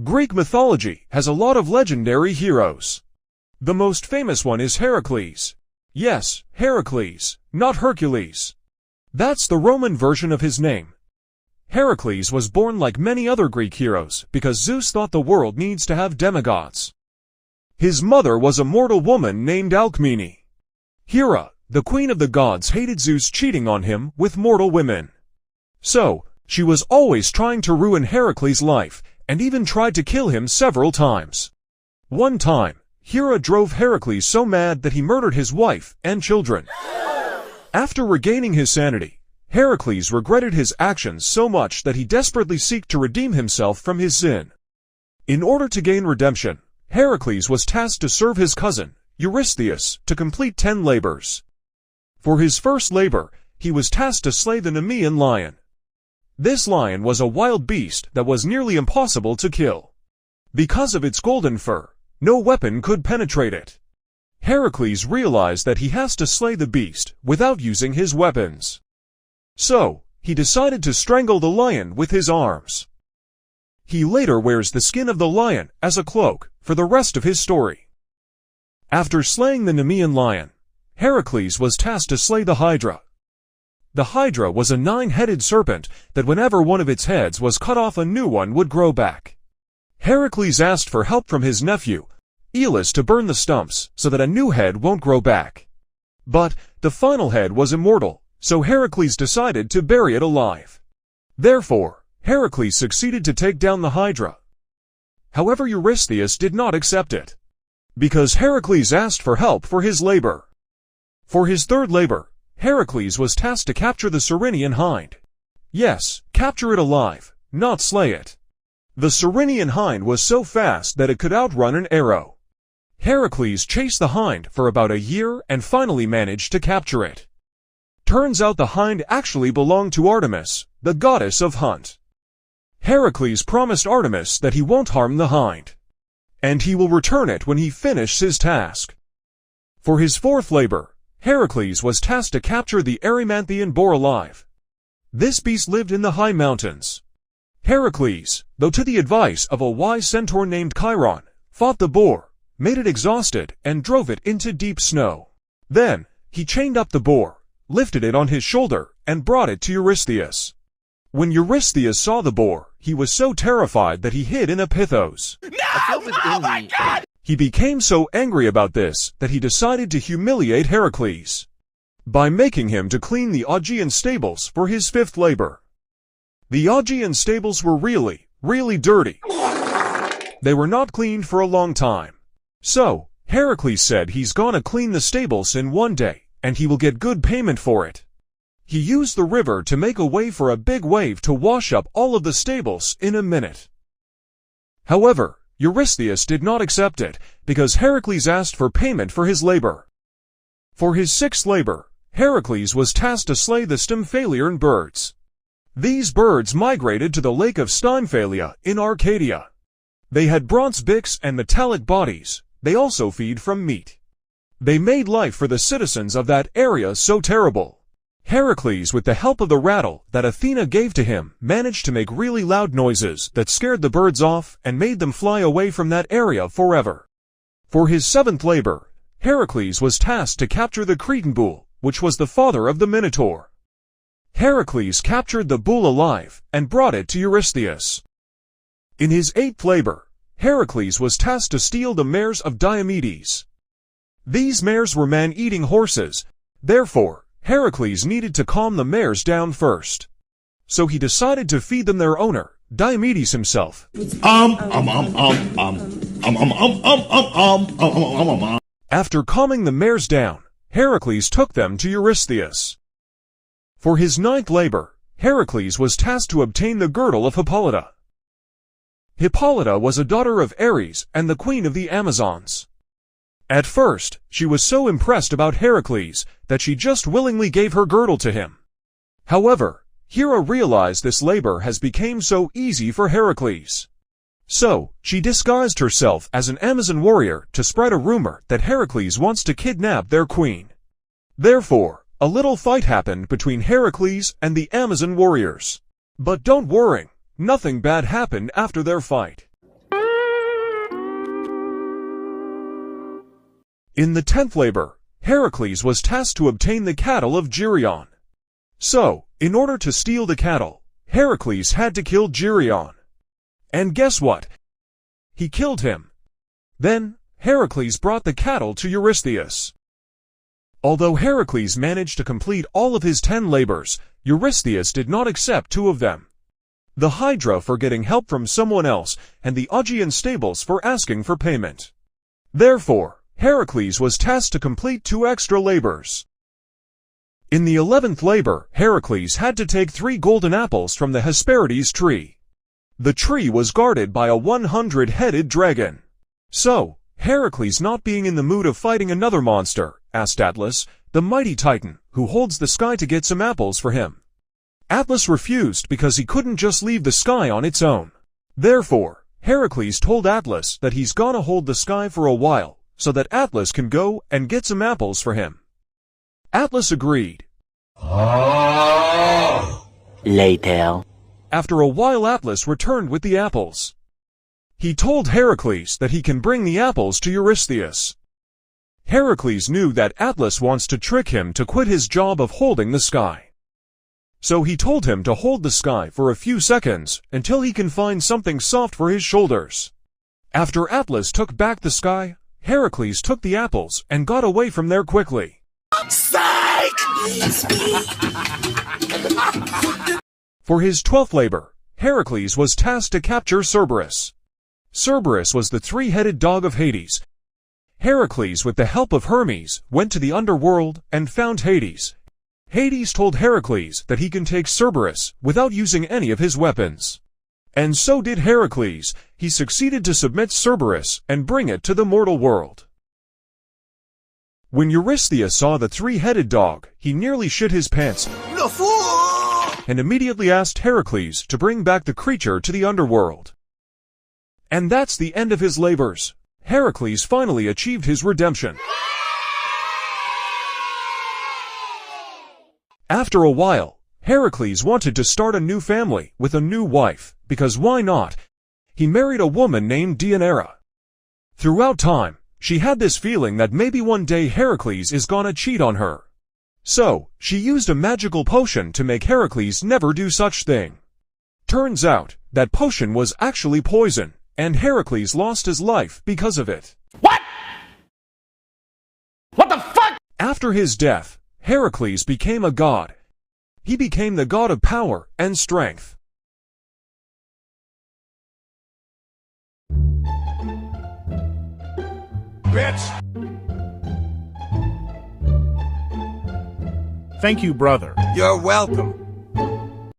Greek mythology has a lot of legendary heroes. The most famous one is Heracles. Yes, Heracles, not Hercules. That's the Roman version of his name. Heracles was born like many other Greek heroes because Zeus thought the world needs to have demigods. His mother was a mortal woman named Alcmene. Hera, the queen of the gods, hated Zeus cheating on him with mortal women. So, she was always trying to ruin Heracles' life, and even tried to kill him several times. One time, Hera drove Heracles so mad that he murdered his wife and children. After regaining his sanity, Heracles regretted his actions so much that he desperately sought to redeem himself from his sin. In order to gain redemption, Heracles was tasked to serve his cousin, Eurystheus, to complete 10 labors. For his first labor, he was tasked to slay the Nemean lion. This lion was a wild beast that was nearly impossible to kill. Because of its golden fur, no weapon could penetrate it. Heracles realized that he has to slay the beast without using his weapons. So, he decided to strangle the lion with his arms. He later wears the skin of the lion as a cloak for the rest of his story. After slaying the Nemean lion, Heracles was tasked to slay the Hydra. The Hydra was a 9-headed serpent that whenever one of its heads was cut off, a new one would grow back. Heracles asked for help from his nephew, Aeolus, to burn the stumps so that a new head won't grow back. But the final head was immortal, so Heracles decided to bury it alive. Therefore, Heracles succeeded to take down the Hydra. However, Eurystheus did not accept it, because Heracles asked for help for his labor. For his third labor, Heracles was tasked to capture the Ceryneian hind. Yes, capture it alive, not slay it. The Ceryneian hind was so fast that it could outrun an arrow. Heracles chased the hind for about a year and finally managed to capture it. Turns out the hind actually belonged to Artemis, the goddess of hunt. Heracles promised Artemis that he won't harm the hind, and he will return it when he finishes his task. For his fourth labor, Heracles was tasked to capture the Erymanthian boar alive. This beast lived in the high mountains. Heracles, though to the advice of a wise centaur named Chiron, fought the boar, made it exhausted, and drove it into deep snow. Then, he chained up the boar, lifted it on his shoulder, and brought it to Eurystheus. When Eurystheus saw the boar, he was so terrified that he hid in a pithos. No! Oh my God! He became so angry about this that he decided to humiliate Heracles by making him to clean the Augean stables for his fifth labor. The Augean stables were really dirty. They were not cleaned for a long time. So, Heracles said he's gonna clean the stables in one day, and he will get good payment for it. He used the river to make a way for a big wave to wash up all of the stables in a minute. However, Eurystheus did not accept it, because Heracles asked for payment for his labor. For his sixth labor, Heracles was tasked to slay the Stymphalian birds. These birds migrated to the lake of Stymphaleia in Arcadia. They had bronze beaks and metallic bodies. They also feed from meat. They made life for the citizens of that area so terrible. Heracles, with the help of the rattle that Athena gave to him, managed to make really loud noises that scared the birds off and made them fly away from that area forever. For his seventh labor, Heracles was tasked to capture the Cretan bull, which was the father of the Minotaur. Heracles captured the bull alive and brought it to Eurystheus. In his eighth labor, Heracles was tasked to steal the mares of Diomedes. These mares were man-eating horses. Therefore, Heracles needed to calm the mares down first. So he decided to feed them their owner, Diomedes himself. After calming the mares down, Heracles took them to Eurystheus. For his ninth labor, Heracles was tasked to obtain the girdle of Hippolyta. Hippolyta was a daughter of Ares and the queen of the Amazons. At first, she was so impressed about Heracles that she just willingly gave her girdle to him. However, Hera realized this labor has become so easy for Heracles. So, she disguised herself as an Amazon warrior to spread a rumor that Heracles wants to kidnap their queen. Therefore, a little fight happened between Heracles and the Amazon warriors. But don't worry, nothing bad happened after their fight. In the 10th labor, Heracles was tasked to obtain the cattle of Geryon. So, in order to steal the cattle, Heracles had to kill Geryon. And guess what? He killed him. Then, Heracles brought the cattle to Eurystheus. Although Heracles managed to complete all of his 10 labors, Eurystheus did not accept 2 of them. The Hydra for getting help from someone else, and the Augean stables for asking for payment. Therefore, Heracles was tasked to complete 2 extra labors. In the 11th labor, Heracles had to take 3 golden apples from the Hesperides tree. The tree was guarded by a 100-headed dragon. So, Heracles, not being in the mood of fighting another monster, asked Atlas, the mighty Titan, who holds the sky, to get some apples for him. Atlas refused because he couldn't just leave the sky on its own. Therefore, Heracles told Atlas that he's gonna hold the sky for a while, so that Atlas can go and get some apples for him. Atlas agreed. Later. After a while, Atlas returned with the apples. He told Heracles that he can bring the apples to Eurystheus. Heracles knew that Atlas wants to trick him to quit his job of holding the sky. So he told him to hold the sky for a few seconds until he can find something soft for his shoulders. After Atlas took back the sky, Heracles took the apples and got away from there quickly. Psych! For his 12th labor, Heracles was tasked to capture Cerberus. Cerberus was the 3-headed dog of Hades. Heracles, with the help of Hermes, went to the underworld and found Hades. Hades told Heracles that he can take Cerberus without using any of his weapons. And so did Heracles. He succeeded to submit Cerberus and bring it to the mortal world. When Eurystheus saw the 3-headed dog, he nearly shit his pants and immediately asked Heracles to bring back the creature to the underworld. And that's the end of his labors. Heracles finally achieved his redemption. After a while, Heracles wanted to start a new family with a new wife, because why not? He married a woman named Deianira. Throughout time, she had this feeling that maybe one day Heracles is gonna cheat on her. So, she used a magical potion to make Heracles never do such thing. Turns out, that potion was actually poison, and Heracles lost his life because of it. What? What the fuck? After his death, Heracles became a god. He became the god of power and strength. Bitch! Thank you, brother. You're welcome.